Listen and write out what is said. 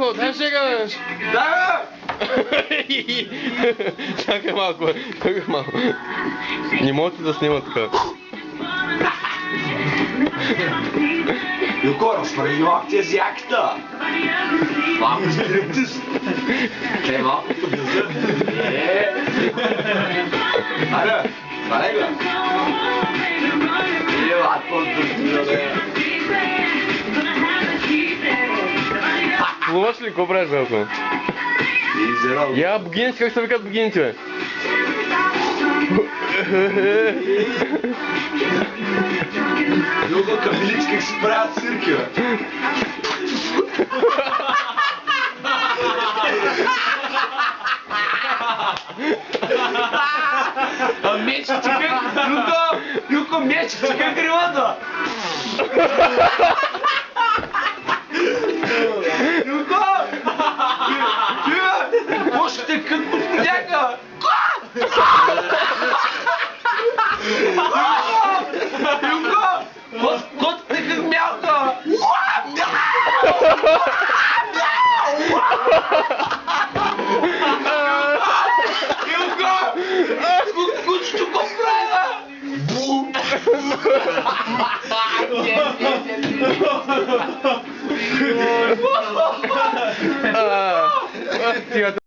Марко, дай шегаш! Да, Чакай малко, чакай малко. Не можете да снимат така. Юко, разпределях тези яката. Малко стриптиз. Те малко подължа. Аре, варе го. Лад по-дъжда, бе. Плуваш ли, какво правиш, Велко? Я, богините, как се викат богините, бе? Юго, камилички, как се правят цирки, бе. А мечите как... Юко, мечите как гривата. Юко! Още как подходяка! Юко! Котките как мялка! Юко! Кучето го правя! Бу!